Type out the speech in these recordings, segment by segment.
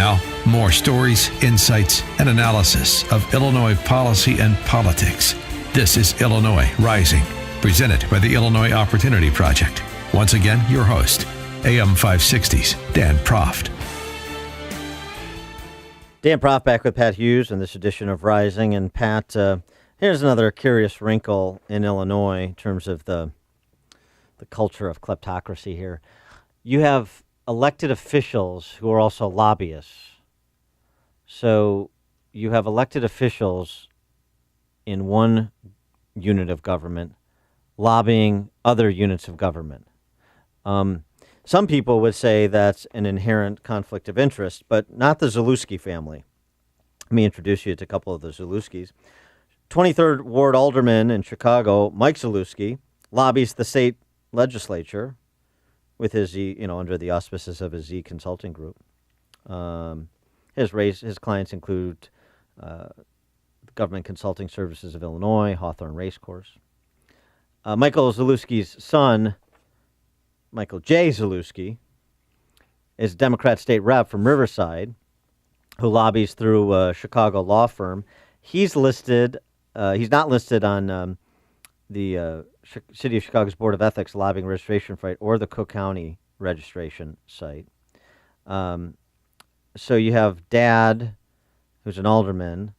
Now, more stories, insights, and analysis of Illinois policy and politics. This is Illinois Rising, presented by the Illinois Opportunity Project. Once again, your host, AM 560's Dan Proft. Dan Proft back with Pat Hughes in this edition of Rising. And Pat, here's another curious wrinkle in Illinois in terms of the culture of kleptocracy here. You have elected officials who are also lobbyists. So you have elected officials in one unit of government lobbying other units of government. Some people would say that's an inherent conflict of interest, but not the Zalewski family. Let me introduce you to a couple of the Zalewskis. 23rd Ward Alderman in Chicago, Mike Zalewski, lobbies the state legislature with his under the auspices of his Z Consulting Group. His clients include the Government Consulting Services of Illinois, Hawthorne Racecourse. Michael Zalewski's son, Michael J. Zalewski, is a Democrat state rep from Riverside who lobbies through a Chicago law firm. He's listed. He's not listed on the City of Chicago's Board of Ethics lobbying registration site or the Cook County registration site. So you have Dad, who's an alderman,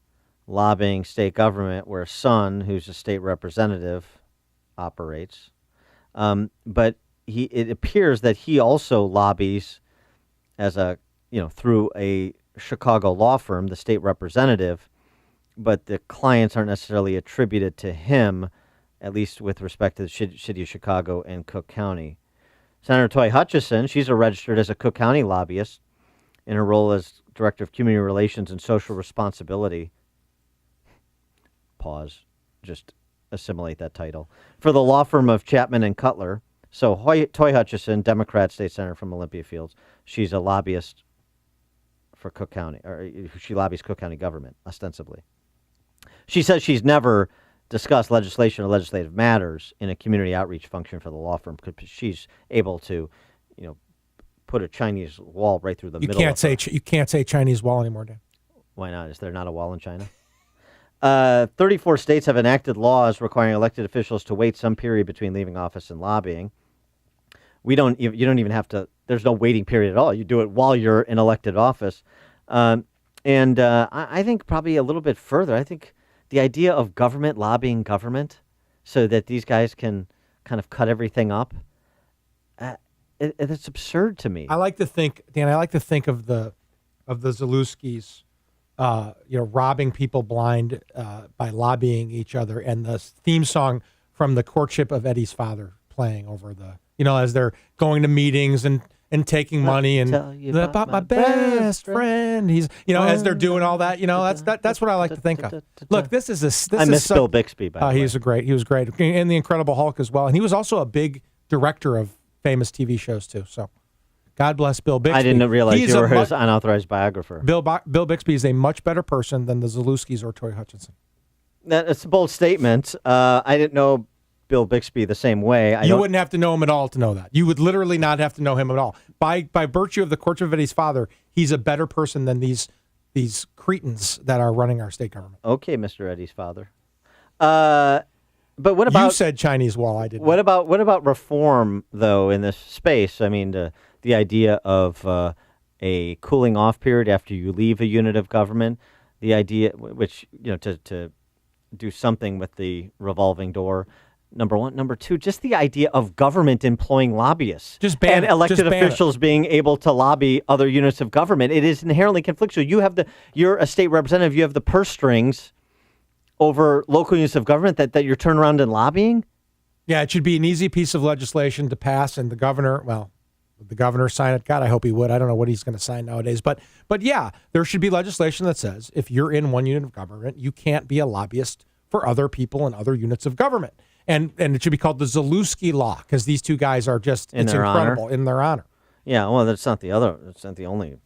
lobbying state government, where son, who's a state representative, operates. But it appears that he also lobbies as through a Chicago law firm, the state representative, but the clients aren't necessarily attributed to him, at least with respect to the City of Chicago and Cook County. Senator Toy Hutchison, she's registered as a Cook County lobbyist in her role as Director of Community Relations and Social Responsibility. Pause. Just assimilate that title. For the law firm of Chapman and Cutler. So Toy Hutchison, Democrat state senator from Olympia Fields, she's a lobbyist for Cook County, or she lobbies Cook County government, ostensibly. She says she's never discuss legislation or legislative matters in a community outreach function for the law firm because she's able to, put a Chinese wall right through the middle. You can't say Chinese wall anymore, Dan. Why not? Is there not a wall in China? 34 states have enacted laws requiring elected officials to wait some period between leaving office and lobbying. You don't even have to. There's no waiting period at all. You do it while you're in elected office, and I think probably a little bit further. I think the idea of government lobbying government so that these guys can kind of cut everything up, it's absurd to me. I like to think, Dan, of the Zalewskis, robbing people blind by lobbying each other, and the theme song from The Courtship of Eddie's Father playing over as they're going to meetings and taking money and about my best friend. He's as they're doing all that. That's what I like to think of. Look, this is I miss Bill Bixby. By the way, he was great, and the Incredible Hulk as well. And he was also a big director of famous TV shows too. So, God bless Bill Bixby. I didn't realize you were his unauthorized biographer. Bill Bixby is a much better person than the Zalewskis or Toy Hutchison. That's a bold statement. I didn't know Bill Bixby the same way. You wouldn't have to know him at all to know that. You would literally not have to know him at all. By virtue of The Courtship of Eddie's Father, he's a better person than these cretins that are running our state government. Okay, Mr. Eddie's father. But what about... You said Chinese wall, I didn't. What about reform, though, in this space? I mean, the idea of a cooling off period after you leave a unit of government, the idea, which, to do something with the revolving door, number one. Number two, just the idea of government employing lobbyists and elected officials being able to lobby other units of government. It is inherently conflictual. You're a state representative. You have the purse strings over local units of government that you're turning around and lobbying. Yeah, it should be an easy piece of legislation to pass, and the governor sign it? God, I hope he would. I don't know what he's going to sign nowadays, but yeah, there should be legislation that says if you're in one unit of government, you can't be a lobbyist for other people in other units of government. And it should be called the Zalewski Law because these two guys are just incredible in their honor. Yeah, well, that's not the other. It's not the only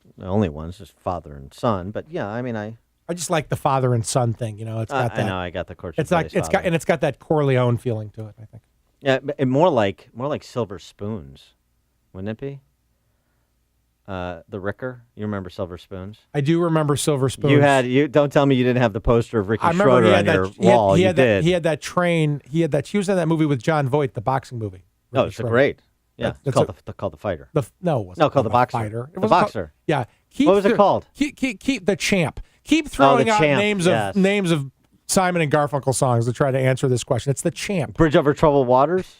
ones. Just father and son. But yeah, I mean, I just like the father and son thing. It's got that. I know. I got the courtship. It's got that Corleone feeling to it. I think. Yeah, more like silver spoons, wouldn't it be? the Ricker? You remember Silver Spoons? I do remember Silver Spoons. You don't tell me you didn't have the poster of Ricky I remember Schroeder he on had your that. wall. He You had that. did. He had that train. He was in that movie with John Voight, the boxing movie. Oh, Ricky it's Schroeder. great. Yeah, That's it's called the Fighter. No, it wasn't No, called The Boxer. Fighter. It The wasn't Boxer. Yeah. What was it called? Keep the Champ. Keep throwing out Champ, names yes. of names of Simon and Garfunkel songs to try to answer this question. It's the Champ. Bridge Over Troubled Waters.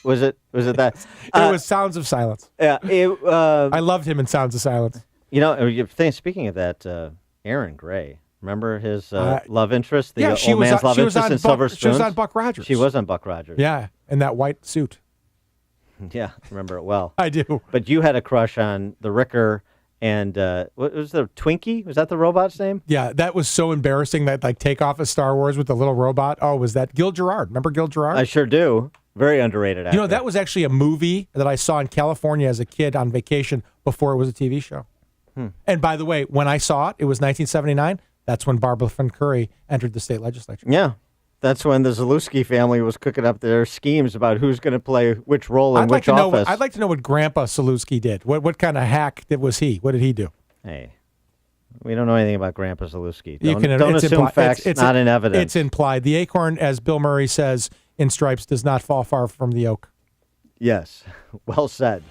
Was it that? It was Sounds of Silence. Yeah. I loved him in Sounds of Silence. Speaking of that, Aaron Gray. Remember his love interest, the Yeah, old man's love interest in Silver Spoons? She was on Buck Rogers. She was on Buck Rogers. Yeah, in that white suit. Yeah, remember it well. I do. But you had a crush on the Ricker and what was the Twinkie? Was that the robot's name? Yeah, that was so embarrassing, that like takeoff of Star Wars with the little robot. Oh, was that Gil Gerard? Remember Gil Gerard? I sure do. Very underrated actor. That was actually a movie that I saw in California as a kid on vacation before it was a TV show. And by the way, when I saw it, it was 1979. That's when Barbara Finn Curry entered the state legislature. Yeah. That's when the Zalewski family was cooking up their schemes about who's going to play which role in which office. I'd like to know what Grandpa Zalewski did. What kind of hack was he? What did he do? Hey, we don't know anything about Grandpa Zalewski. Don't It's assume facts not in evidence. It's implied. The acorn, as Bill Murray says in Stripes, does not fall far from the oak. Yes. Well said.